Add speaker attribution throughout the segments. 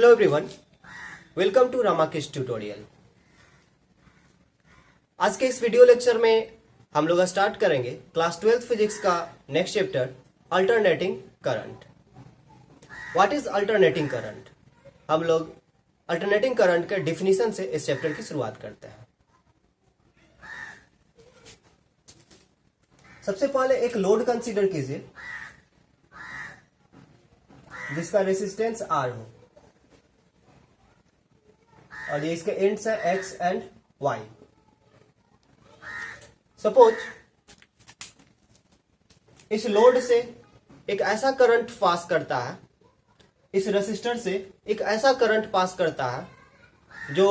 Speaker 1: Hello everyone, welcome to Ramakrishna tutorial. आज के इस वीडियो लेक्चर में हम लोग स्टार्ट करेंगे क्लास 12th फिजिक्स का next chapter alternating current. What is alternating current? हम लोग अल्टरनेटिंग करंट के डिफिनीशन से इस चैप्टर की शुरुआत करते हैं। सबसे पहले एक लोड कंसीडर कीजिए जिसका रेसिस्टेंस R हो और ये इसके एंड्स है X एंड Y। सपोज इस लोड से एक ऐसा करंट पास करता है, इस रेसिस्टर से एक ऐसा करंट पास करता है जो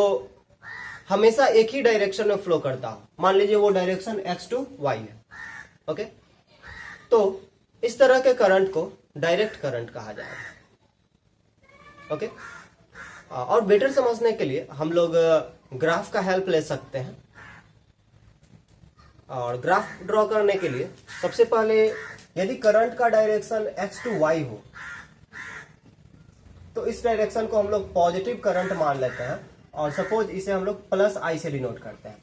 Speaker 1: हमेशा एक ही डायरेक्शन में फ्लो करता हो। मान लीजिए वो डायरेक्शन X टू Y है। ओके, तो इस तरह के करंट को डायरेक्ट करंट कहा जाएगा। ओके, और बेटर समझने के लिए हम लोग ग्राफ का हेल्प ले सकते हैं। और ग्राफ ड्रॉ करने के लिए सबसे पहले यदि करंट का डायरेक्शन X टू Y हो तो इस डायरेक्शन को हम लोग पॉजिटिव करंट मान लेते हैं और सपोज इसे हम लोग प्लस I से डिनोट करते हैं।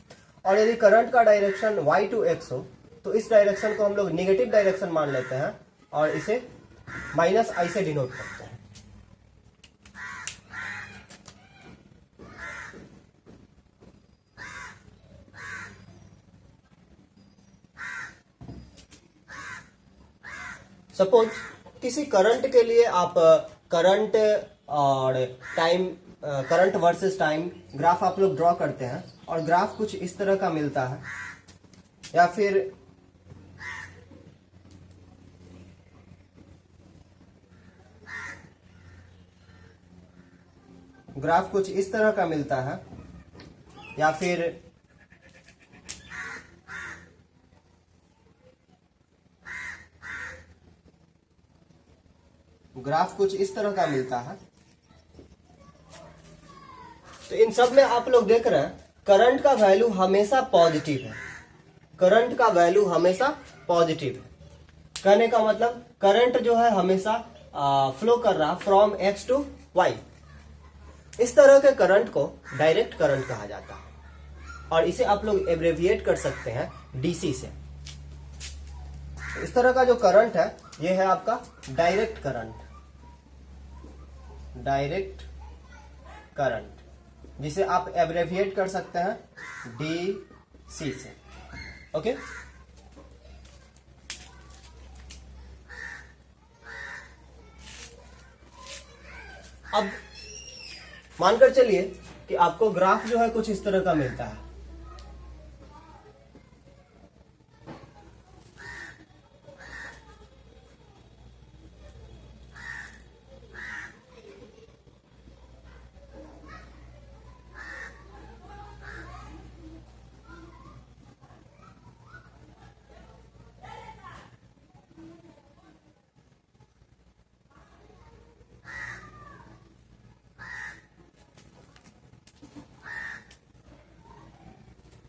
Speaker 1: और यदि करंट का डायरेक्शन Y टू X हो तो इस डायरेक्शन को हम लोग नेगेटिव डायरेक्शन मान लेते हैं और इसे माइनस I से डिनोट करते हैं। सपोज किसी करंट के लिए आप करंट और time, current versus time graph आप लोग ड्रॉ करते हैं और ग्राफ कुछ इस तरह का मिलता है, या फिर ग्राफ कुछ इस तरह का मिलता है, या फिर ग्राफ कुछ इस तरह का मिलता है। तो इन सब में आप लोग देख रहे हैं करंट का वैल्यू हमेशा पॉजिटिव है। करंट का वैल्यू हमेशा पॉजिटिव है। कहने का मतलब करंट जो है हमेशा फ्लो कर रहा फ्रॉम X टू Y। इस तरह के करंट को डायरेक्ट करंट कहा जाता है और इसे आप लोग एब्रेविएट कर सकते हैं DC से। इस तरह का जो करंट है ये है आपका डायरेक्ट करंट, डायरेक्ट करंट, जिसे आप एब्रेविएट कर सकते हैं DC से। ओके, अब मानकर चलिए कि आपको ग्राफ जो है कुछ इस तरह का मिलता है।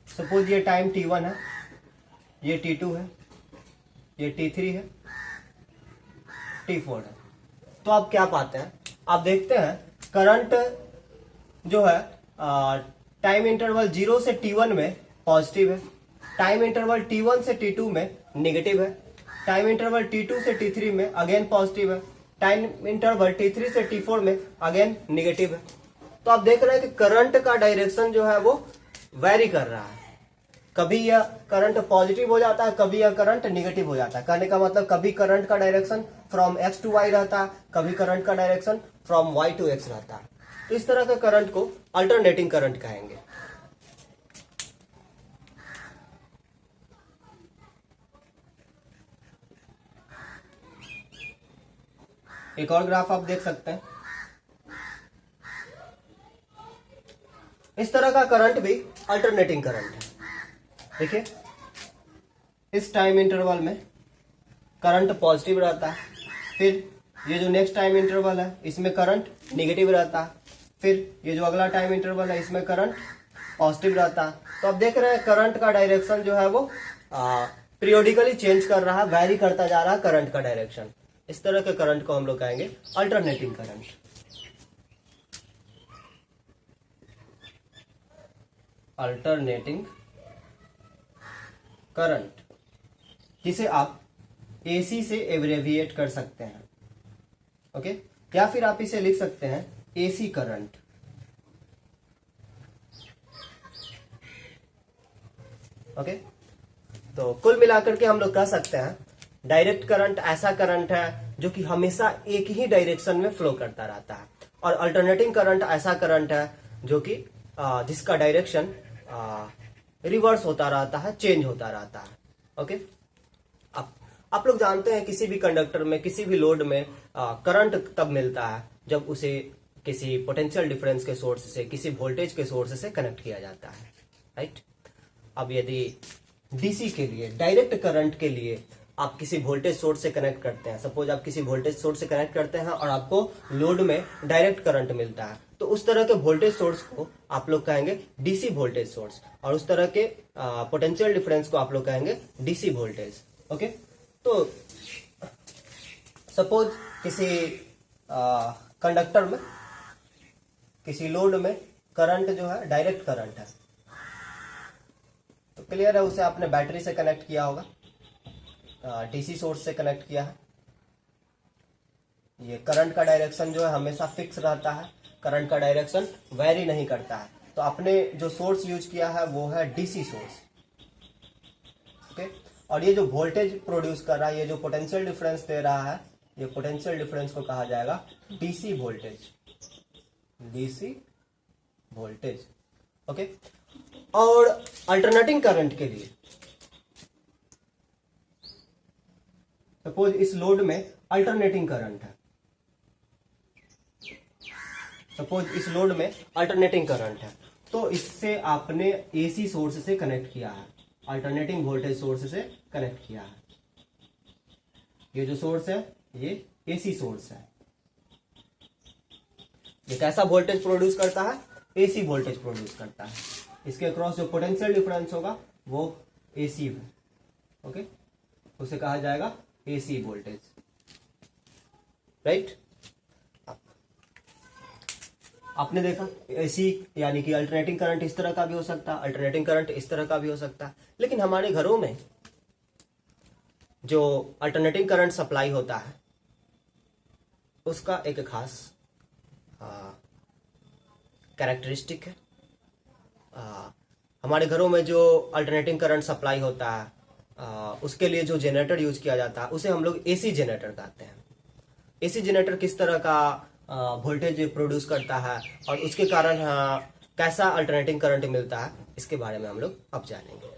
Speaker 1: सपोज ये टाइम T1 है, ये T2 है, ये T3 है, T4 है। तो आप क्या पाते हैं? आप देखते हैं करंट जो है टाइम इंटरवल 0 से T1 में पॉजिटिव है, टाइम इंटरवल T1 से T2 में नेगेटिव है, टाइम इंटरवल T2 से T3 में अगेन पॉजिटिव है, टाइम इंटरवल T3 से T4 में अगेन नेगेटिव है। तो आप देख रहे हैं कि करंट का डायरेक्शन जो है वो वेरी कर रहा है। कभी यह करंट पॉजिटिव हो जाता है, कभी यह करंट निगेटिव हो जाता है। कहने का मतलब कभी करंट का direction from X to Y रहता है, कभी करंट का direction from Y to X रहता है। तो इस तरह के करंट को अल्टरनेटिंग करंट कहेंगे। एक और ग्राफ आप देख सकते हैं। इस तरह का करंट भी अल्टरनेटिंग करंट है। देखिए, इस टाइम इंटरवल में करंट पॉजिटिव रहता है, फिर ये जो नेक्स्ट टाइम इंटरवल है इसमें करंट नेगेटिव रहता है, फिर ये जो अगला टाइम इंटरवल है इसमें करंट पॉजिटिव रहता है। तो आप देख रहे हैं करंट का डायरेक्शन जो है वो पीरियोडिकली चेंज कर रहा है, वैरी करता जा रहा है करंट का डायरेक्शन। इस तरह के करंट को हम लोग कहेंगे अल्टरनेटिंग करंट। अल्टरनेटिंग करंट, जिसे आप एसी से एब्रेविएट कर सकते हैं, ओके, या फिर आप इसे लिख सकते हैं एसी करंट। ओके, तो कुल मिलाकर के हम लोग कह सकते हैं डायरेक्ट करंट ऐसा करंट है जो कि हमेशा एक ही डायरेक्शन में फ्लो करता रहता है, और अल्टरनेटिंग करंट ऐसा करंट है जो कि जिसका डायरेक्शन रिवर्स होता रहता है, चेंज होता रहता है। ओके, आप लोग जानते हैं किसी भी कंडक्टर में, किसी भी लोड में करंट तब मिलता है जब उसे किसी पोटेंशियल डिफरेंस के सोर्स से, किसी वोल्टेज के सोर्स से कनेक्ट किया जाता है, राइट। अब यदि डीसी के लिए, डायरेक्ट करंट के लिए आप किसी वोल्टेज सोर्स से कनेक्ट करते हैं, सपोज आप किसी वोल्टेज सोर्स से कनेक्ट करते हैं और आपको लोड में डायरेक्ट करंट मिलता है, तो उस तरह के वोल्टेज सोर्स को आप लोग कहेंगे डीसी वोल्टेज सोर्स, और उस तरह के पोटेंशियल डिफरेंस को आप लोग कहेंगे डीसी वोल्टेज। ओके, तो सपोज किसी कंडक्टर में, किसी लोड में करंट जो है डायरेक्ट करंट है, तो क्लियर है, उसे आपने बैटरी से कनेक्ट किया होगा, डीसी सोर्स से कनेक्ट किया है। ये करंट का डायरेक्शन जो है हमेशा फिक्स रहता है, करंट का डायरेक्शन वेरी नहीं करता है, तो आपने जो सोर्स यूज किया है वो है डीसी सोर्स। ओके, और ये जो वोल्टेज प्रोड्यूस कर रहा है, ये जो पोटेंशियल डिफरेंस दे रहा है, ये पोटेंशियल डिफरेंस को कहा जाएगा DC voltage, DC voltage. Okay, और अल्टरनेटिंग करंट के लिए सपोज इस लोड में अल्टरनेटिंग करंट है, सपोज इस लोड में अल्टरनेटिंग करंट है, तो इससे आपने एसी सोर्स से कनेक्ट किया है, अल्टरनेटिंग वोल्टेज सोर्स से कनेक्ट किया है। ये जो सोर्स है ये एसी सोर्स है, ये कैसा वोल्टेज प्रोड्यूस करता है? एसी वोल्टेज प्रोड्यूस करता है। इसके अक्रॉस जो पोटेंशियल डिफरेंस होगा वो एसी है, ओके, उसे कहा जाएगा एसी वोल्टेज, राइट। आपने देखा एसी यानी कि अल्टरनेटिंग करंट इस तरह का भी हो सकता है, अल्टरनेटिंग करंट इस तरह का भी हो सकता है, लेकिन हमारे घरों में जो अल्टरनेटिंग करंट सप्लाई होता है उसका एक खास कैरेक्टरिस्टिक है। हमारे घरों में जो अल्टरनेटिंग करंट सप्लाई होता है उसके लिए जो जनरेटर यूज किया जाता है उसे हम लोग एसी जनरेटर कहते हैं। एसी जनरेटर किस तरह का वोल्टेज प्रोड्यूस करता है और उसके कारण कैसा अल्टरनेटिंग करंट मिलता है, इसके बारे में हम लोग अब जानेंगे।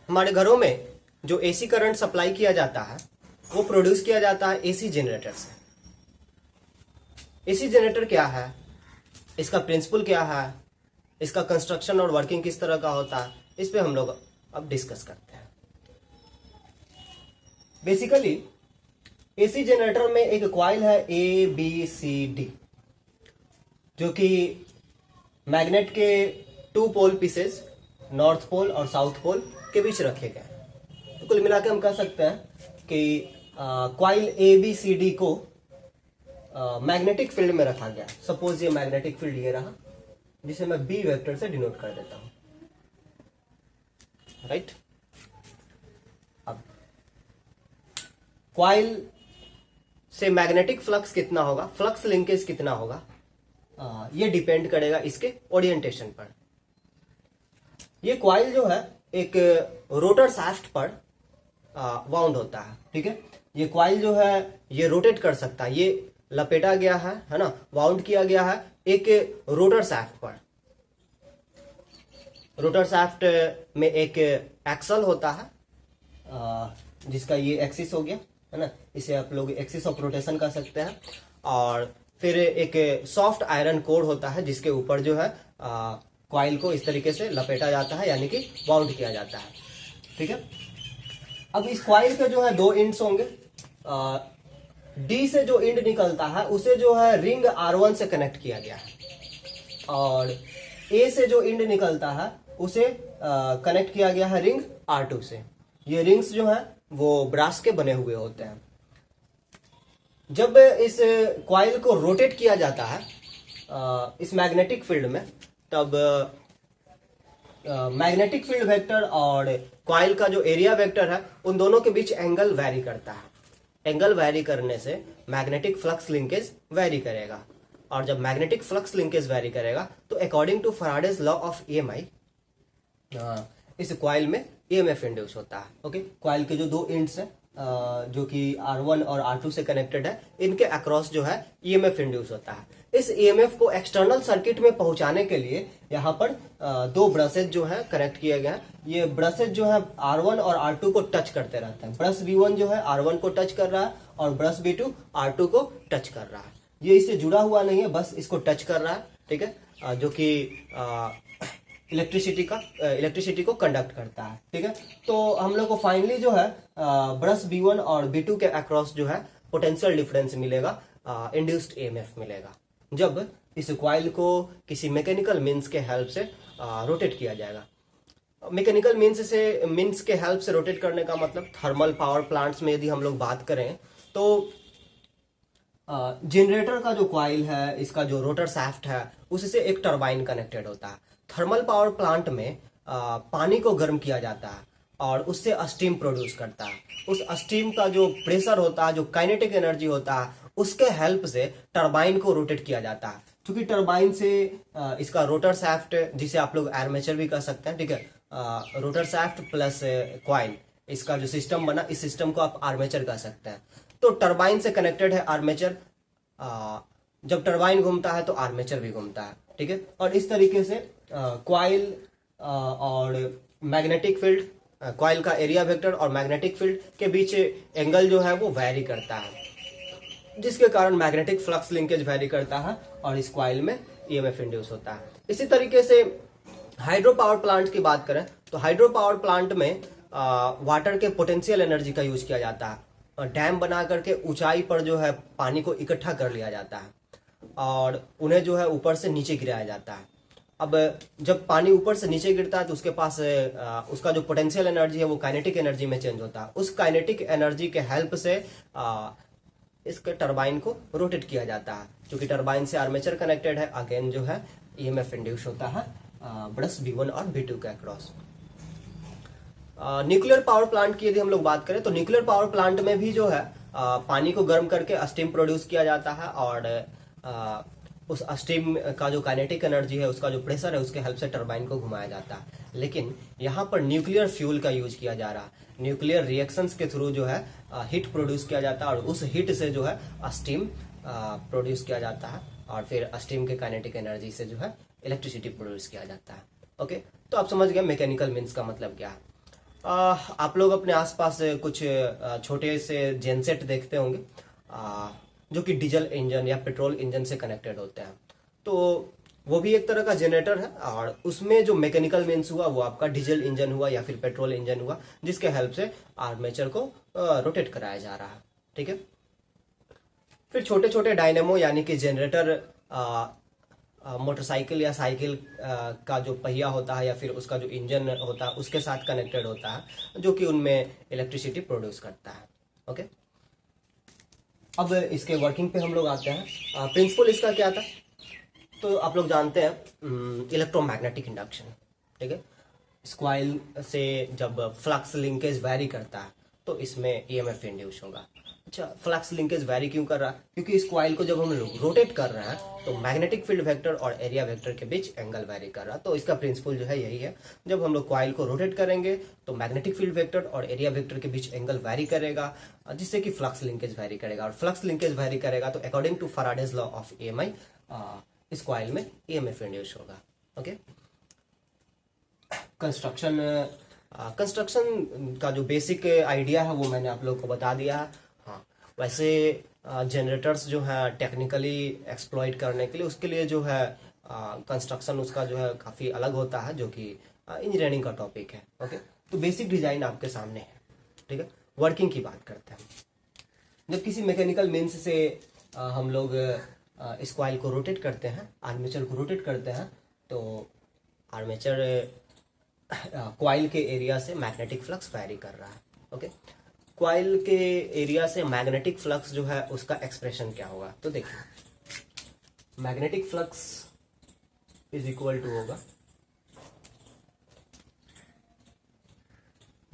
Speaker 1: हमारे घरों में जो एसी करंट सप्लाई किया जाता है वो प्रोड्यूस किया जाता है एसी जनरेटर से। एसी जनरेटर क्या है, इसका प्रिंसिपल क्या है, इसका कंस्ट्रक्शन और वर्किंग किस तरह का होता है, इस पे हम लोग अब डिस्कस करते हैं। बेसिकली एसी जनरेटर में एक कॉइल है ए बी सी डी, जो कि मैग्नेट के 2 पोल पीसेस नॉर्थ पोल और साउथ पोल के बीच रखे गए। तो कुल मिलाकर हम कह सकते हैं कि coil A B C D को मैग्नेटिक फील्ड में रखा गया। सपोज ये मैग्नेटिक फील्ड ये रहा, जिसे मैं बी वेक्टर से डिनोट कर देता हूं, राइट। अब कॉइल से मैग्नेटिक फ्लक्स कितना होगा, फ्लक्स लिंकेज कितना होगा, ये डिपेंड करेगा इसके ओरिएंटेशन पर। ये कॉइल जो है एक रोटर शाफ्ट पर वाउंड होता है, ठीक है। ये कॉइल जो है ये रोटेट कर सकता है, ये लपेटा गया है ना, वाउंड किया गया है एक रोटर शाफ्ट पर। रोटर शाफ्ट में एक एक्सल होता है जिसका ये एक्सिस हो गया है ना, इसे आप लोग एक्सिस ऑफ रोटेशन कह सकते हैं। और फिर एक सॉफ्ट आयरन कोर होता है जिसके ऊपर जो है कॉइल को इस तरीके से लपेटा जाता है, यानी कि वाउंड किया जाता है, ठीक है। अब इस कॉइल के जो है 2 एंड्स होंगे। डी से जो एंड निकलता है उसे जो है रिंग R1 से कनेक्ट किया गया है, और ए से जो एंड निकलता है उसे कनेक्ट किया गया है रिंग R2 से। ये रिंग्स जो है वो ब्रास के बने हुए होते हैं। जब इस कॉइल को रोटेट किया जाता है इस मैग्नेटिक फील्ड में, तब मैग्नेटिक फील्ड वेक्टर और कॉइल का जो एरिया वेक्टर है उन दोनों के बीच एंगल वैरी करता है। एंगल वैरी करने से मैग्नेटिक फ्लक्स लिंकेज वैरी करेगा, और जब मैग्नेटिक फ्लक्स लिंकेज वैरी करेगा तो according to Faraday's law of EMI इस कॉइल में ईएमएफ इंड्यूस होता है। ओके, कॉइल के जो दो एंड्स हैं जो कि R1 और R2 से कनेक्टेड है, इनके अक्रॉस जो है ईएमएफ इंड्यूस होता है। इस ईएमएफ को एक्सटर्नल सर्किट में पहुंचाने के लिए यहाँ पर दो ब्रशेज जो है कनेक्ट किए गए हैं। ये ब्रशेज जो है R1 और R2 को टच करते रहते हैं। ब्रश B1 जो है R1 को टच कर रहा है और ब्रश B2 R2 को टच कर रहा है। ये इससे जुड़ा हुआ नहीं है, बस इसको टच कर रहा है, ठीक है, जो कि इलेक्ट्रिसिटी को कंडक्ट करता है, ठीक है। तो हम लोग को फाइनली जो है ब्रश B1 और B2 के अक्रॉस जो है पोटेंशियल डिफरेंस मिलेगा, इंड्यूस्ड ईएमएफ मिलेगा, जब इस कॉइल को किसी मैकेनिकल मीन्स के हेल्प से रोटेट किया जाएगा। मैकेनिकल मीन्स के हेल्प से रोटेट करने का मतलब थर्मल पावर प्लांट्स में यदि हम लोग बात करें तो जनरेटर का जो कॉइल है, इसका जो रोटर शाफ्ट है, उससे एक टरबाइन कनेक्टेड होता है। थर्मल पावर प्लांट में पानी को गर्म किया जाता है और उससे स्टीम प्रोड्यूस करता है। उस स्टीम का जो प्रेशर होता है, जो काइनेटिक एनर्जी होता है, उसके हेल्प से टरबाइन को रोटेट किया जाता है। क्योंकि टरबाइन से इसका रोटर शाफ्ट, जिसे आप लोग आर्मेचर भी कह सकते हैं, ठीक है, रोटर शाफ्ट प्लस कॉइल, इसका जो सिस्टम बना, इस सिस्टम को आप आर्मेचर कह सकते हैं। तो टरबाइन से कनेक्टेड है आर्मेचर। जब टरबाइन घूमता है तो आर्मेचर भी घूमता है, ठीक है। और इस तरीके से कॉइल और मैग्नेटिक फील्ड, कॉइल का एरिया वेक्टर और मैग्नेटिक फील्ड के बीच एंगल जो है वो वैरी करता है, जिसके कारण मैग्नेटिक फ्लक्स लिंकेज वैरी करता है और इस कॉइल में ईएमएफ इंड्यूस होता है। इसी तरीके से हाइड्रो पावर प्लांट की बात करें तो हाइड्रो पावर प्लांट में वाटर के पोटेंशियल एनर्जी का यूज किया जाता है। डैम बना करके ऊंचाई पर जो है पानी को इकट्ठा कर लिया जाता है और उन्हें जो है ऊपर से नीचे गिराया जाता है। अब जब पानी ऊपर से नीचे गिरता है तो उसके पास उसका जो पोटेंशियल एनर्जी है वो काइनेटिक एनर्जी में चेंज होता है। उस काइनेटिक एनर्जी के हेल्प से इसके टरबाइन को रोटेट किया जाता है। क्योंकि टरबाइन से आर्मेचर कनेक्टेड है, अगेन जो है ईएमएफ इंड्यूस होता है ब्रश B1 और B2 के अक्रॉस। न्यूक्लियर पावर प्लांट की यदि हम लोग बात करें तो न्यूक्लियर पावर प्लांट में भी जो है पानी को गर्म करके स्टीम प्रोड्यूस किया जाता है और उस स्टीम का जो काइनेटिक एनर्जी है, उसका जो प्रेशर है, उसके हेल्प से टरबाइन को घुमाया जाता है। लेकिन यहाँ पर न्यूक्लियर फ्यूल का यूज किया जा रहा है। न्यूक्लियर रिएक्शंस के थ्रू जो है हीट प्रोड्यूस किया जाता है और उस हीट से जो है स्टीम प्रोड्यूस किया जाता है और फिर स्टीम के काइनेटिक एनर्जी से जो है इलेक्ट्रिसिटी प्रोड्यूस किया जाता है। ओके, तो आप समझ गए मैकेनिकल मीन्स का मतलब क्या है। आप लोग अपने आसपास कुछ छोटे से जेनसेट देखते होंगे जो कि डीजल इंजन या पेट्रोल इंजन से कनेक्टेड होते हैं। तो वो भी एक तरह का जनरेटर है और उसमें जो मैकेनिकल मीन्स हुआ वो आपका डीजल इंजन हुआ या फिर पेट्रोल इंजन हुआ, जिसके हेल्प से आर्मेचर को रोटेट कराया जा रहा है, ठीक है। फिर छोटे छोटे डायनेमो यानी कि जनरेटर मोटरसाइकिल या साइकिल का जो पहिया होता है या फिर उसका जो इंजन होता है उसके साथ कनेक्टेड होता है, जो कि उनमें इलेक्ट्रिसिटी प्रोड्यूस करता है। ओके, अब इसके वर्किंग पे हम लोग आते हैं। प्रिंसिपल इसका क्या था, तो आप लोग जानते हैं इलेक्ट्रोमैग्नेटिक इंडक्शन, ठीक है। इस कॉइल से जब फ्लक्स लिंकेज वैरी करता है तो इसमें ईएमएफ इंड्यूस होगा। अच्छा, फ्लक्स लिंकेज वैरी क्यों कर रहा है? क्योंकि इस कॉइल को जब हम लोग रोटेट कर रहे हैं तो मैग्नेटिक फील्ड वेक्टर और एरिया वेक्टर के बीच एंगल वैरी कर रहा है। तो इसका प्रिंसिपल जो है यही है, जब हम लोग कॉइल को रोटेट करेंगे तो मैग्नेटिक फील्ड वेक्टर और एरिया वेक्टर के बीच एंगल वैरी करेगा, जिससे कि फ्लक्स लिंकेज वैरी करेगा और फ्लक्स लिंकेज वैरी करेगा तो according to Faraday's law of EMI इस कॉइल में ईएमएफ इंड्यूस होगा। ओके, कंस्ट्रक्शन का जो बेसिक आइडिया है वो मैंने आप लोगों को बता दिया है। हाँ, वैसे जनरेटर्स जो है टेक्निकली एक्सप्लॉइट करने के लिए उसके लिए जो है कंस्ट्रक्शन उसका जो है काफ़ी अलग होता है, जो कि इंजीनियरिंग का टॉपिक है। ओके, तो बेसिक डिजाइन आपके सामने है, ठीक है। वर्किंग की बात करते हैं। जब किसी मैकेनिकल मीन्स से हम लोग इस कॉइल को रोटेट करते हैं, आर्मेचर को रोटेट करते हैं, तो आर्मेचर कॉइल के एरिया से मैग्नेटिक फ्लक्स वैरी कर रहा है। ओके, कॉइल के एरिया से मैग्नेटिक फ्लक्स जो है उसका एक्सप्रेशन क्या होगा? तो देखिए magnetic flux is equal to होगा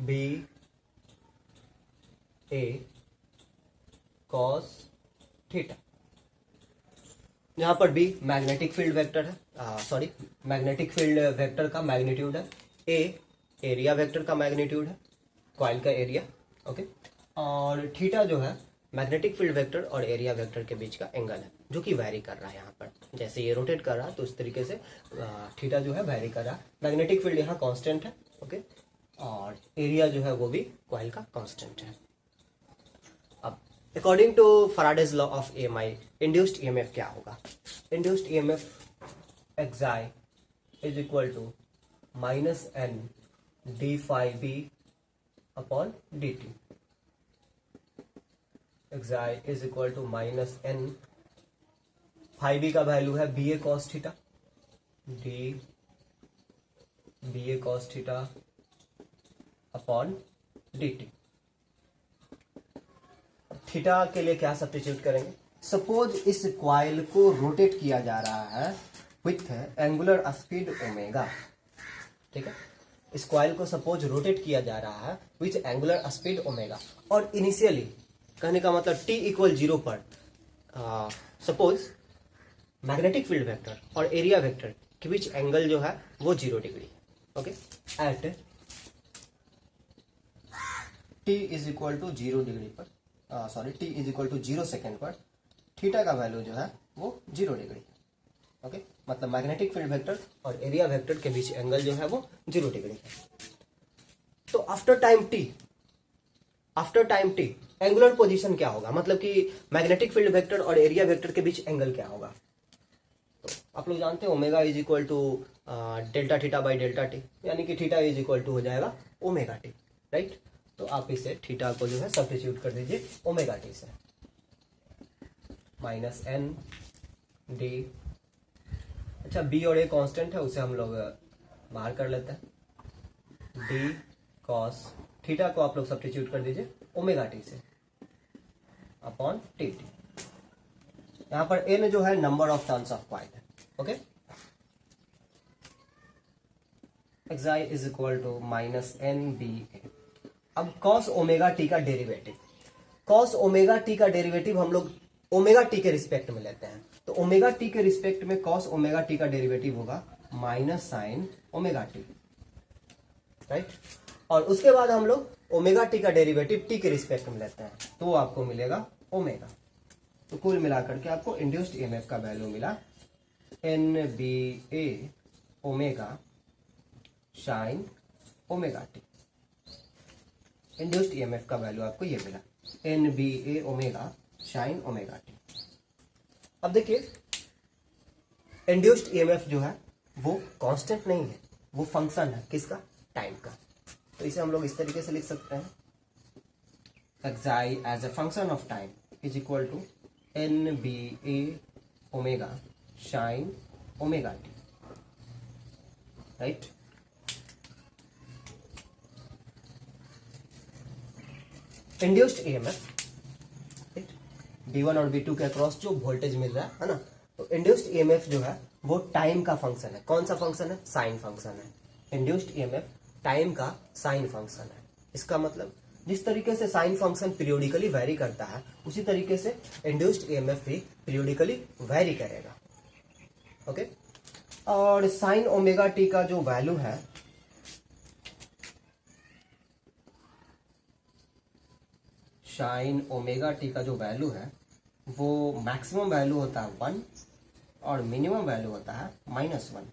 Speaker 1: बी ए कॉस थीटा, यहां पर बी मैग्नेटिक फील्ड वेक्टर है, सॉरी मैग्नेटिक फील्ड वेक्टर का मैग्नीट्यूड है, ए एरिया वेक्टर का मैग्नीट्यूड है, कॉइल का एरिया, ओके, और थीटा जो है मैग्नेटिक फील्ड वेक्टर और एरिया वेक्टर के बीच का एंगल है जो कि वैरी कर रहा है। यहाँ पर जैसे ये रोटेट कर रहा है तो इस तरीके से थीटा जो है वैरी कर रहा है। मैग्नेटिक फील्ड यहाँ कांस्टेंट है, ओके, और एरिया जो है वो भी कॉइल का कांस्टेंट है। अब according to Faraday's law of EMI induced EMF क्या होगा? इंड्यूस्ड EMF एक्साई is equal to minus N D phi B upon D T. एक्साई is equal to minus N, phi B का वैल्यू है B A cos theta, D B A cos theta upon D T. Theta के लिए क्या substitute करेंगे? Suppose इस coil को rotate किया जा रहा है विथ एंगुलर स्पीड ओमेगा, ठीक है, इस कॉइल को सपोज रोटेट किया जा रहा है विथ एंगुलर स्पीड ओमेगा, और इनिशियली कहने का मतलब t इक्वल 0 पर सपोज मैग्नेटिक फील्ड वेक्टर और एरिया वेक्टर के बीच एंगल जो है वो 0 degree, okay, at t is equal to 0 degree पर, sorry t is equal to 0 second पर थीटा का वैल्यू जो है वो 0 डिग्री है, ओके, मतलब मैग्नेटिक फील्ड वेक्टर और एरिया वेक्टर के बीच एंगल जो है वो 0 डिग्री है। तो after time t angular position क्या होगा? मतलब कि मैग्नेटिक फील्ड वेक्टर और एरिया वेक्टर के बीच एंगल क्या होगा? तो आप लोग जानते हैं omega is equal to delta theta by delta t, यानी कि थीटा इज इक्वल टू हो जाएगा ओमेगा टी, राइट। तो आप इसे थीटा को जो है सब्स्टिट्यूट कर दीजिए ओमेगा टी से, माइनस एन डी, अच्छा बी और ए कांस्टेंट है उसे हम लोग बाहर कर लेते हैं, डी कॉस थीटा को आप लोग सब्स्टिट्यूट कर दीजिए ओमेगा टी से अपॉन टी टी। यहां पर एन जो है number of turns of coil है, ओके। एक्साई is equal to minus N B A. अब कॉस ओमेगा टी का डेरिवेटिव, कॉस ओमेगा टी का डेरिवेटिव हम लोग ओमेगा टी के रिस्पेक्ट में लेते हैं, तो ओमेगा टी के रिस्पेक्ट में कॉस ओमेगा टी का डेरिवेटिव होगा minus sign omega t, right. और उसके बाद हम लोग ओमेगा टी का डेरिवेटिव टी के रिस्पेक्ट में लेते हैं, तो आपको मिलेगा ओमेगा। तो कुल मिलाकर के आपको इंड्यूस्ड ईएमएफ का वैल्यू मिला N B A omega sine omega T. Induced EMF का वैल्यू आपको ये मिला N B A omega sine omega T. अब देखिए इंड्यूस्ड ईएमएफ जो है वो कांस्टेंट नहीं है, वो फंक्शन है किसका? टाइम का। तो इसे हम लोग इस तरीके से लिख सकते हैं, xi as a function of time is equal to N B A omega sine omega t, right. Induced EMF V1 और V2 के अक्रॉस जो वोल्टेज मिल रहा है ना, तो इंड्यूस्ड ईएमएफ जो है वो टाइम का फंक्शन है। कौन सा फंक्शन है? साइन फंक्शन है। इंड्यूस्ड ईएमएफ टाइम का साइन फंक्शन है। इसका मतलब जिस तरीके से साइन फंक्शन पीरियोडिकली वैरी करता है उसी तरीके से इंड्यूस्ड ईएमएफ भी पीरियोडिकली वैरी करेगा, ओके। और साइन ओमेगा टी का जो वैल्यू है साइन ओमेगा टी का जो वैल्यू है वो मैक्सिमम वैल्यू होता है 1 और मिनिमम वैल्यू होता है -1,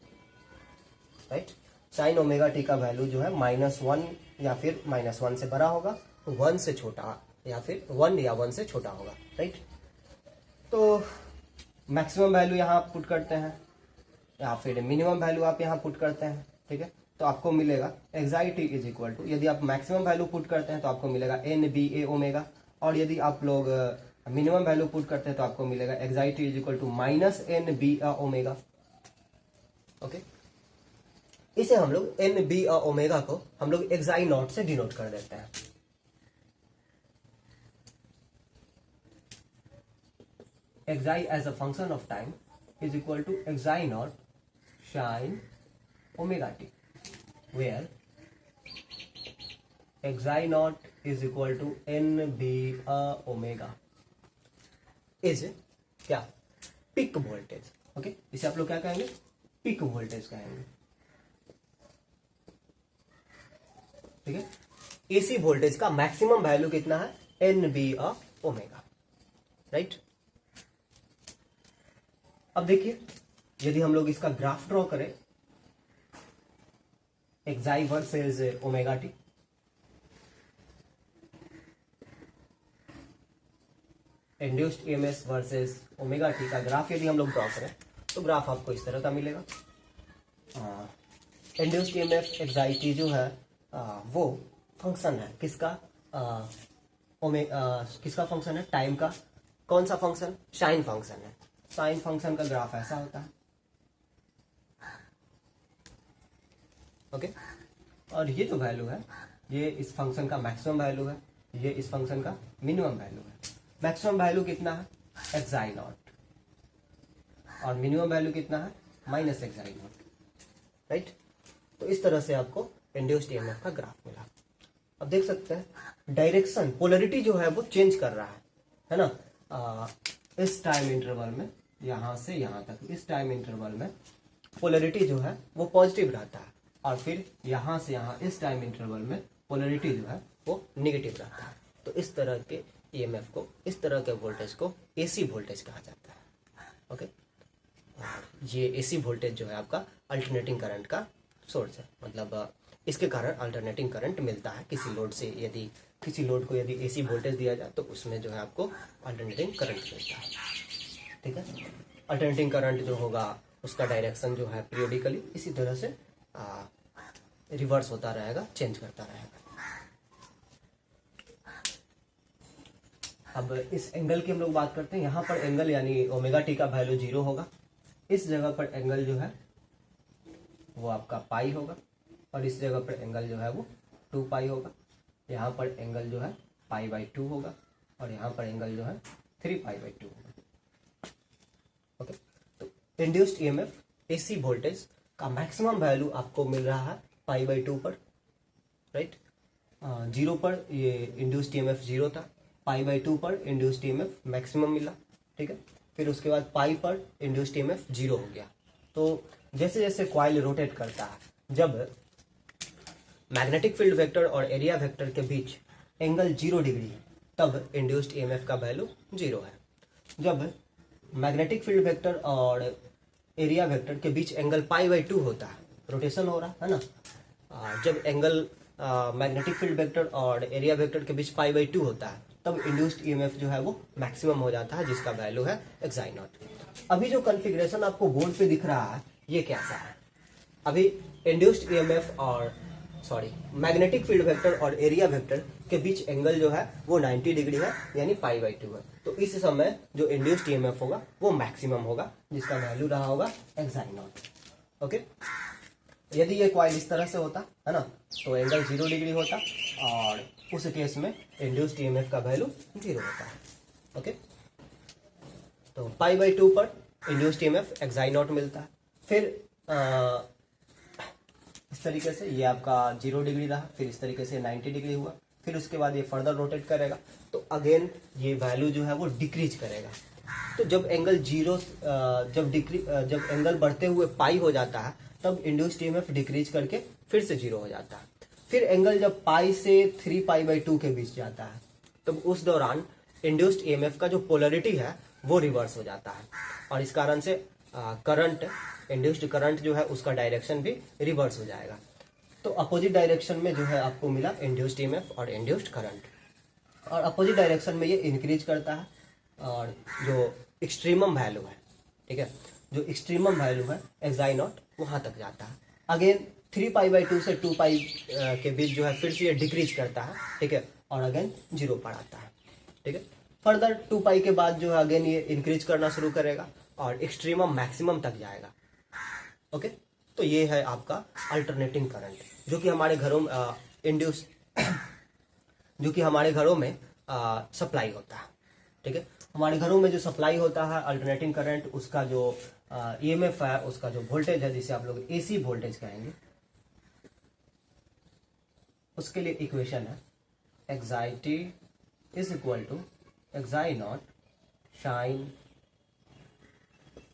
Speaker 1: राइट। साइन ओमेगा टी का वैल्यू जो है -1 या फिर -1 से बड़ा होगा, 1 से छोटा या फिर 1 या 1 से छोटा होगा, राइट। तो मैक्सिमम वैल्यू यहाँ आप पुट करते हैं या फिर मिनिमम वैल्यू आप यहाँ पुट करते हैं, ठीक है। तो आपको मिलेगा एक्साइटी इज इक्वल टू, यदि आप मैक्सिमम वैल्यू पुट करते हैं तो आपको मिलेगा एन बी ए ओमेगा, और यदि आप लोग मिनिमम वैल्यू पुट करते हैं तो आपको मिलेगा एक्साइटी is equal to minus N B omega, okay. इसे हम लोग एन बी ओमेगा को हम लोग एक्साई नॉट से डिनोट कर देते हैं। xi as a function of time is equal to xi naught sin omega t, where xi naught is equal to nb omega is क्या, पिक वोल्टेज। ओके, इसे आप लोग क्या कहेंगे, पिक वोल्टेज कहेंगे। ठीक है, एसी वोल्टेज का मैक्सिमम वैल्यू कितना है, एन बी ओमेगा, राइट। अब देखिए, यदि हम लोग इसका ग्राफ ड्रॉ करें, एक्साई versus omega T, induced EMF versus omega T का ग्राफ यदि हम लोग ड्रॉ करें तो ग्राफ आपको इस तरह का मिलेगा। इंड्यूस्ड ईएमएफ एक्साइटी जो है वो फंक्शन है किसका, किसका फंक्शन है, टाइम का। कौन सा फंक्शन, साइन फंक्शन है। साइन फंक्शन का ग्राफ ऐसा होता है। ओके, और ये जो वैल्यू है ये इस फंक्शन का मैक्सिमम वैल्यू है, ये इस फंक्शन का मिनिमम वैल्यू है। मैक्सिमम वैल्यू कितना है, एक्साई नॉट, और मिनिमम वैल्यू कितना है, माइनस एक्साई नॉट, राइट। तो इस तरह से आपको इंड्यूस्ड ईएमएफ का ग्राफ मिला। अब देख सकते हैं डायरेक्शन, पोलरिटी जो है वो चेंज कर रहा है ना। इस टाइम इंटरवल में यहां से यहां तक, इस टाइम इंटरवल में पोलरिटी जो है वो पॉजिटिव रहता है, और फिर यहां से यहां इस टाइम इंटरवल में पोलरिटी जो है वो निगेटिव रहता है। तो इस तरह के ईएमएफ को, इस तरह के वोल्टेज को एसी वोल्टेज कहा जाता है। ओके, और ये एसी वोल्टेज जो है आपका अल्टरनेटिंग करंट का सोर्स है, मतलब इसके कारण अल्टरनेटिंग करंट मिलता है किसी लोड से। यदि किसी लोड को यदि एसी वोल्टेज दिया जाए तो उसमें जो है आपको अल्टरनेटिंग करंट मिलता है। ठीक है, अल्टरनेटिंग करंट जो होगा उसका डायरेक्शन जो है पीरियडिकली इसी तरह से रिवर्स होता रहेगा, चेंज करता रहेगा। अब इस एंगल की हम लोग बात करते हैं। यहाँ पर एंगल यानी ओमेगा टी का वैल्यू 0 होगा। इस जगह पर एंगल जो है वो आपका पाई होगा, और इस जगह पर एंगल जो है वो 2 पाई होगा। यहाँ पर एंगल जो है पाई बाई 2 होगा, और यहाँ पर एंगल जो है 3 पाई बाई 2 होगा। ओके, तो इंड्यूस्ड ईएमएफ एसी वोल्टेज का मैक्सिमम वैल्यू आपको मिल रहा है पाई बाई 2 पर, राइट। 0 पर ये इंड्यूस्ड ईएमएफ 0 था, पाई बाई 2 पर इंड्यूस्ड ईएमएफ मैक्सिमम मिला। ठीक है, फिर उसके बाद पाई पर इंड्यूस्ड ईएमएफ 0 हो गया। तो जैसे जैसे कॉइल रोटेट करता है, जब मैग्नेटिक फील्ड वेक्टर और एरिया वेक्टर के बीच एंगल 0 डिग्री है तब इंड्यूस्ड ईएमएफ का वैल्यू 0 है। जब मैग्नेटिक फील्ड वेक्टर और एरिया वेक्टर के बीच एंगल पाई बाई 2 होता है, रोटेशन हो रहा है ना, जब एंगल मैग्नेटिक फील्ड वेक्टर और एरिया वेक्टर के बीच पाई बाई 2 होता है तब इंड्यूस्ड ईएमएफ जो है वो मैक्सिमम हो जाता है, जिसका वैल्यू है एक्साई नॉट। अभी जो कॉन्फ़िगरेशन आपको बोर्ड पे दिख रहा है ये कैसा है, अभी इंड्यूस्ड ईएमएफ और मैग्नेटिक फील्ड वेक्टर और एरिया वेक्टर के बीच एंगल जो है वो 90 डिग्री है, यानी पाई बाई 2 है। तो इस समय जो इंड्यूस्ड ईएमएफ होगा वो मैक्सिमम होगा, जिसका वैल्यू रहा होगा एक्साई नॉट। ओके, यदि ये कॉइल इस तरह से होता है ना तो एंगल 0 डिग्री होता, और उस केस में इंड्यूस्ड ईएमएफ का वैल्यू 0 होता है। ओके, तो पाई बाई 2 पर इंड्यूस्ड ईएमएफ एक्साई नॉट मिलता है। फिर इस तरीके से ये आपका 0 डिग्री रहा, फिर इस तरीके से 90 डिग्री हुआ, फिर उसके बाद ये फर्दर रोटेट करेगा तो अगेन ये वैल्यू जो है वो डिक्रीज करेगा। तो जब एंगल 0 जब एंगल बढ़ते हुए पाई हो जाता है तब इंड्यूस्ड ईएमएफ डिक्रीज करके फिर से 0 हो जाता है। फिर एंगल जब पाई से 3 पाई बाई 2 के बीच जाता है तब उस दौरान इंड्यूस्ड ईएमएफ का जो पोलरिटी है वो रिवर्स हो जाता है, और इस कारण से करंट, इंड्यूस्ड करंट जो है उसका डायरेक्शन भी रिवर्स हो जाएगा। तो अपोजिट डायरेक्शन में जो है आपको मिला इंड्यूस्ड ईएमएफ और इंड्यूस्ड करंट, और अपोजिट डायरेक्शन में ये इंक्रीज करता है, और जो एक्सट्रीमम वैल्यू है, ठीक है, जो एक्सट्रीमम वैल्यू है एक्साई नॉट वहां तक जाता है। अगेन 3 पाई बाई 2 से 2 पाई के बीच जो है फिर से ये डिक्रीज करता है, ठीक है, और अगेन 0 पर आता है। ठीक है, फर्दर 2 पाई के बाद जो है अगेन ये इंक्रीज करना शुरू करेगा और एक्सट्रीमम मैक्सिमम तक जाएगा। ओके, तो ये है आपका अल्टरनेटिंग करंट, जो कि हमारे घरों में जो कि हमारे घरों में सप्लाई होता है। ठीक है, हमारे घरों में जो सप्लाई होता है अल्टरनेटिंग करंट, उसका जो ईएमएफ है, उसका जो वोल्टेज है, जिसे आप लोग एसी वोल्टेज कहेंगे, उसके लिए इक्वेशन है एक्साइटी is equal to एक्साई naught sine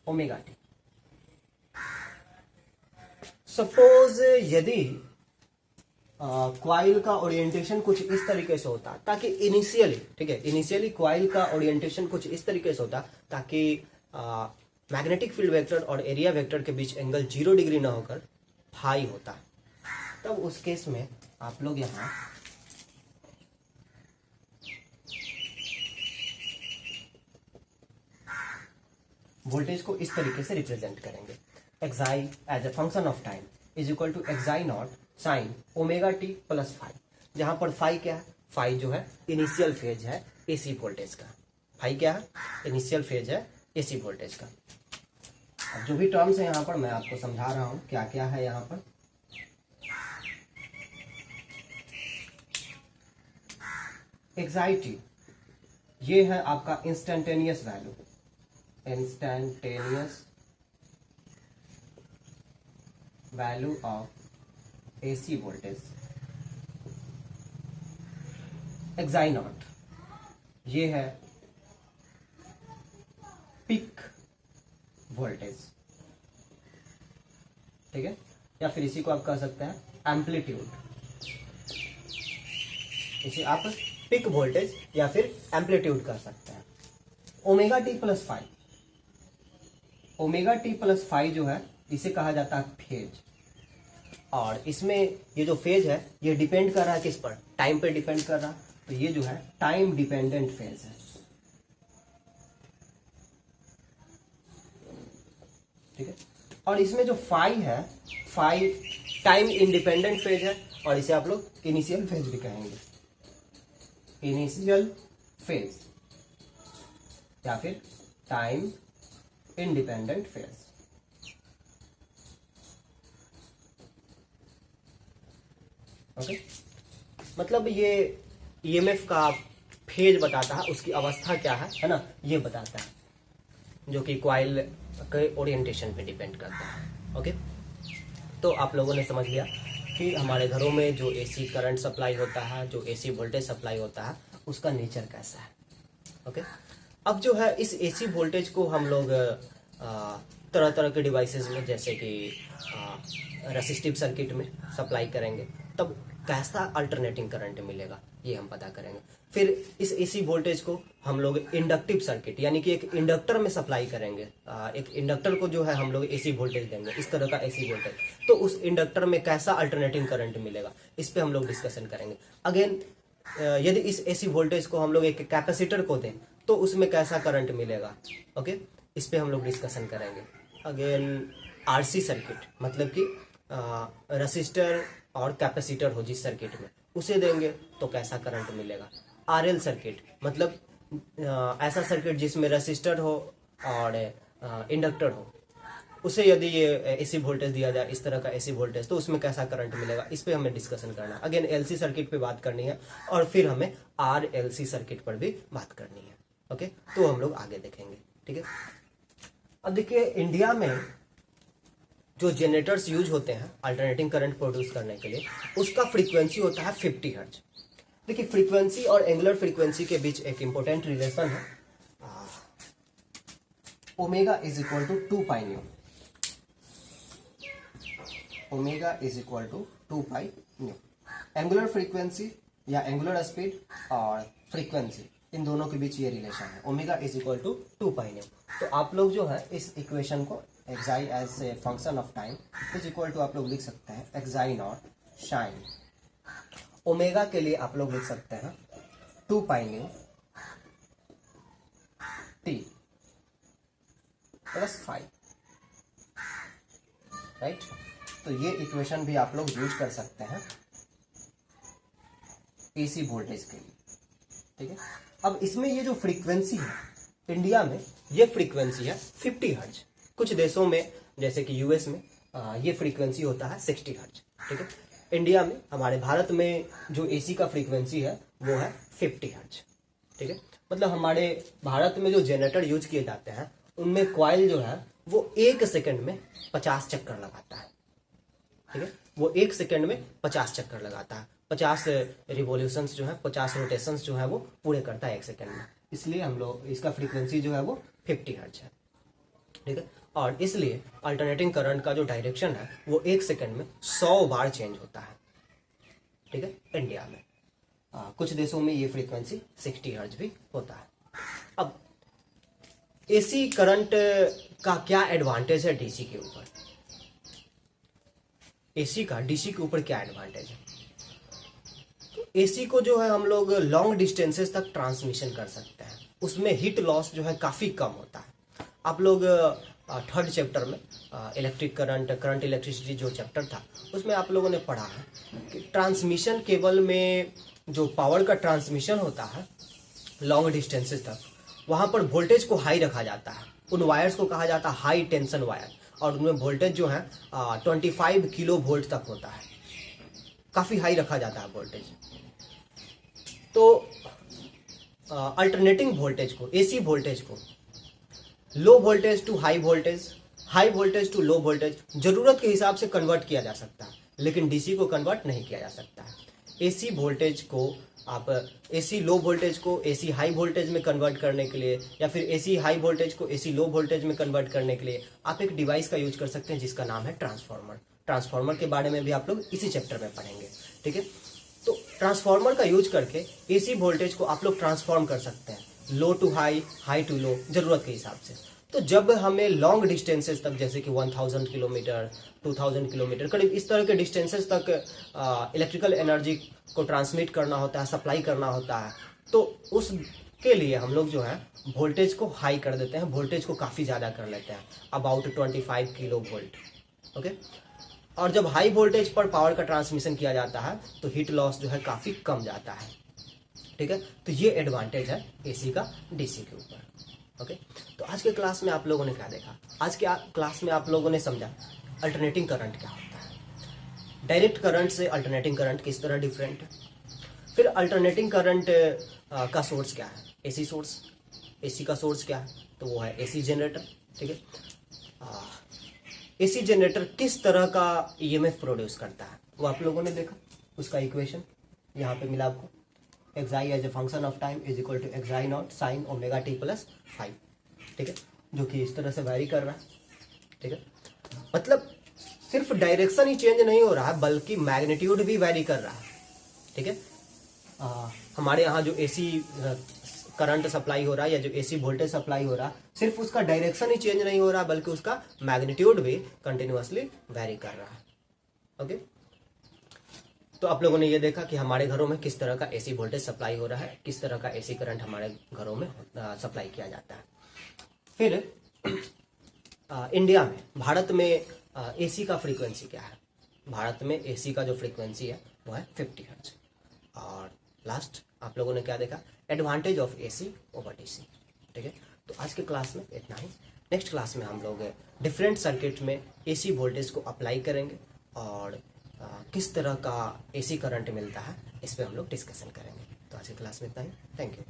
Speaker 1: omega T. Suppose यदि क्वाइल का ओरिएंटेशन कुछ इस तरीके से होता ताकि इनिशियली, ठीक है, इनिशियली क्वाइल का ओरिएंटेशन कुछ इस तरीके से होता ताकि मैग्नेटिक फील्ड वेक्टर और एरिया वेक्टर के बीच एंगल 0 डिग्री ना होकर फाई होता, तब उस केस में आप लोग यहां वोल्टेज को इस तरीके से रिप्रेजेंट करेंगे, xi as a function of time is equal to एक्साई naught sine omega t plus phi, जहां पर फाई क्या है, फाई जो है इनिशियल फेज है एसी वोल्टेज का, फाई क्या है, इनिशियल फेज है एसी वोल्टेज का। अब जो भी टर्म्स है यहां पर मैं आपको समझा रहा हूं क्या क्या है यहां पर। एक्साइटी ये है आपका instantaneous value, instantaneous value of AC voltage. एक्साई not ये है पीक वोल्टेज, ठीक है, या फिर इसी को आप कह सकते हैं एम्पलीट्यूड, इसे आप पीक वोल्टेज या फिर एम्पलीट्यूड कर सकते हैं। Omega t plus five, omega t plus five जो है इसे कहा जाता है फेज, और इसमें ये जो फेज है ये डिपेंड कर रहा है किस पर, टाइम पे डिपेंड कर रहा है, तो ये जो है टाइम डिपेंडेंट फेज है, ठीक है। और इसमें जो फाई है, फाई टाइम इंडिपेंडेंट फेज है, और इसे आप लोग इनिशियल फेज भी कहेंगे, इनिशियल फेज या फिर टाइम इंडिपेंडेंट फेज। ओके, मतलब ये ईएमएफ का फेज बताता है, उसकी अवस्था क्या है ना, ये बताता है, जो कि क्वाइल के ओरिएंटेशन पे डिपेंड करता है। ओके, तो आप लोगों ने समझ लिया कि हमारे घरों में जो एसी करंट सप्लाई होता है, जो एसी वोल्टेज सप्लाई होता है, उसका नेचर कैसा है। ओके, अब जो है इस एसी वोल्टेज को हम लोग तरह तरह के डिवाइसेस में, जैसे कि रेसिस्टिव सर्किट में सप्लाई करेंगे, तब कैसा अल्टरनेटिंग करंट मिलेगा ये हम पता करेंगे। फिर इस एसी वोल्टेज को हम लोग इंडक्टिव सर्किट यानी कि एक इंडक्टर में सप्लाई करेंगे, एक इंडक्टर को जो है हम लोग एसी वोल्टेज देंगे, इस तरह का एसी वोल्टेज, तो उस इंडक्टर में कैसा अल्टरनेटिंग करंट मिलेगा, इस पे हम लोग डिस्कशन करेंगे। अगेन यदि इस एसी वोल्टेज को हम लोग एक कैपेसिटर को दें तो उसमें कैसा करंट मिलेगा, ओके, इस पे हम लोग डिस्कशन करेंगे। अगेन आरसी सर्किट, मतलब कि रेसिस्टर और कैपेसिटर हो जिस सर्किट में, उसे देंगे तो कैसा करंट मिलेगा। आरएल सर्किट, मतलब ऐसा सर्किट जिसमें रेसिस्टर हो और इंडक्टर हो, उसे यदि ये एसी वोल्टेज दिया जाए, इस तरह का एसी वोल्टेज, तो उसमें कैसा करंट मिलेगा, इस पे हमें डिस्कशन करना है। अगेन एलसी सर्किट पे बात करनी है, और फिर हमें आरएलसी सर्किट पर भी बात करनी है। ओके, तो हम लोग आगे देखेंगे, ठीक है। अब देखिए, इंडिया में जो जनरेटर्स यूज होते हैं अल्टरनेटिंग करंट प्रोड्यूस करने के लिए, उसका फ्रीक्वेंसी होता है 50 हर्ट्ज। देखिए, फ्रीक्वेंसी और एंगुलर फ्रीक्वेंसी के बीच एक इंपॉर्टेंट रिलेशन है, omega is equal to 2 pi nu, omega is equal to 2 pi nu. Angular frequency या एंगुलर स्पीड और फ्रीक्वेंसी, इन दोनों के बीच ये रिलेशन है, omega is equal to 2 pi nu. तो आप लोग जो है इस इक्वेशन को xi as a function of time is equal to आप लोग लिख सकते हैं एक्साई नॉट साइन ओमेगा के लिए आप लोग लिख सकते हैं 2 pi new T plus 5, right. तो ये इक्वेशन भी आप लोग यूज कर सकते हैं एसी वोल्टेज के लिए, ठीक है। अब इसमें ये जो फ्रीक्वेंसी है, इंडिया में ये फ्रीक्वेंसी है 50 हर्ट्ज। कुछ देशों में जैसे कि यूएस में ये फ्रीक्वेंसी होता है 60 हर्ट्ज, ठीक है। इंडिया में, हमारे भारत में जो एसी का फ्रीक्वेंसी है वो है 50 हर्ट्ज, ठीक है। मतलब हमारे भारत में जो जनरेटर यूज किए जाते हैं उनमें कॉइल जो है वो 1 सेकंड में 50 चक्कर लगाता है, ठीक है। वो 1 सेकंड में 50 चक्कर लगाता है, 50 रिवॉल्यूशंस जो है, 50 रोटेशंस जो है वो पूरे करता है 1 सेकंड में। इसलिए हम लोग इसका फ्रीक्वेंसी जो है वो 50 हर्ट्ज है, ठीक है। और इसलिए अल्टरनेटिंग करंट का जो डायरेक्शन है वो 1 सेकंड में 100 बार चेंज होता है, ठीक है, इंडिया में। कुछ देशों में ये फ्रीक्वेंसी 60 हर्ट्ज भी होता है। अब एसी करंट का क्या एडवांटेज है डीसी के ऊपर? एसी का डीसी के ऊपर क्या एडवांटेज है? तो एसी को जो है हम लोग लॉन्ग डिस्टेंसेस तक ट्रांसमिशन कर सकते हैं, उसमें हीट लॉस जो है काफी कम होता है। आप लोग 3rd चैप्टर में इलेक्ट्रिक करंट इलेक्ट्रिसिटी जो चैप्टर था उसमें आप लोगों ने पढ़ा है कि ट्रांसमिशन केबल में जो पावर का ट्रांसमिशन होता है लॉन्ग डिस्टेंसेस तक, वहां पर वोल्टेज को हाई रखा जाता है। उन वायर्स को कहा जाता है हाई टेंशन वायर, और उनमें वोल्टेज जो है 25 किलो वोल्ट तक होता है, काफी हाई रखा जाता है वोल्टेज। तो अल्टरनेटिंग वोल्टेज को, एसी वोल्टेज को low voltage to high voltage to low voltage जरूरत के हिसाब से कन्वर्ट किया जा सकता है, लेकिन डीसी को कन्वर्ट नहीं किया जा सकता है। एसी वोल्टेज को आप एसी लो वोल्टेज को एसी हाई वोल्टेज में कन्वर्ट करने के लिए, या फिर एसी हाई वोल्टेज को एसी लो वोल्टेज में कन्वर्ट करने के लिए आप एक डिवाइस का यूज कर सकते हैं जिसका नाम है ट्रांसफार्मर। ट्रांसफार्मर के बारे में भी आप लोग इसी चैप्टर में पढ़ेंगे, ठीक है। तो ट्रांसफार्मर का यूज करके एसी वोल्टेज को आप लोग ट्रांसफॉर्म कर सकते हैं, लो to high, high to low, जरूरत के हिसाब से। तो जब हमें लॉन्ग डिस्टेंसेस तक, जैसे कि 1000 किलोमीटर, 2000 किलोमीटर, करीब इस तरह के डिस्टेंसेस तक इलेक्ट्रिकल एनर्जी को ट्रांसमिट करना होता है, सप्लाई करना होता है, तो उसके लिए हम लोग जो है वोल्टेज को हाई कर देते हैं, वोल्टेज को काफ़ी ज़्यादा कर लेते हैं, अबाउट 25 किलो वोल्ट, ओके। और जब हाई वोल्टेज पर पावर का ट्रांसमिशन किया जाता है तो हीट लॉस जो है काफ़ी कम जाता है, ठीक है। तो ये एडवांटेज है एसी का डीसी के ऊपर, ओके। तो आज के क्लास में आप लोगों ने क्या देखा? आज के क्लास में आप लोगों ने समझा अल्टरनेटिंग करंट क्या होता है, डायरेक्ट करंट से अल्टरनेटिंग करंट किस तरह डिफरेंट है, फिर अल्टरनेटिंग करंट का सोर्स क्या है, एसी सोर्स। एसी का सोर्स क्या है? तो वो है एसी जनरेटर, ठीक है। एसी जनरेटर किस तरह का ईएमएफ प्रोड्यूस करता है वो आप लोगों ने देखा, उसका इक्वेशन यहाँ पे मिला आपको, xi as a function of time is equal to xi naught sine omega t plus 5, ठीक है, जो कि इस तरह से वैरी कर रहा है, ठीक है। मतलब सिर्फ डायरेक्शन ही चेंज नहीं हो रहा है बल्कि मैग्नीट्यूड भी वैरी कर रहा है, ठीक है। हमारे यहाँ जो एसी करंट सप्लाई हो रहा है या जो एसी वोल्टेज सप्लाई हो रहा है, सिर्फ उसका डायरेक्शन ही चेंज नहीं हो रहा बल्कि उसका मैग्नीट्यूड भी कंटिन्यूअसली वैरी कर रहा है, ओके। तो आप लोगों ने ये देखा कि हमारे घरों में किस तरह का एसी वोल्टेज सप्लाई हो रहा है, किस तरह का एसी करंट हमारे घरों में सप्लाई किया जाता है। फिर इंडिया में, भारत में एसी का फ्रीक्वेंसी क्या है? भारत में एसी का जो फ्रीक्वेंसी है वो है 50 हर्ट्ज। और लास्ट आप लोगों ने क्या देखा? Advantage of AC over DC, ठीक है। तो आज के क्लास में इतना ही। नेक्स्ट क्लास में हम लोग डिफरेंट सर्किट में एसी वोल्टेज को अप्लाई करेंगे और किस तरह का एसी करंट मिलता है इस पे हम लोग डिस्कशन करेंगे। तो आज की क्लास में इतना ही। Thank you.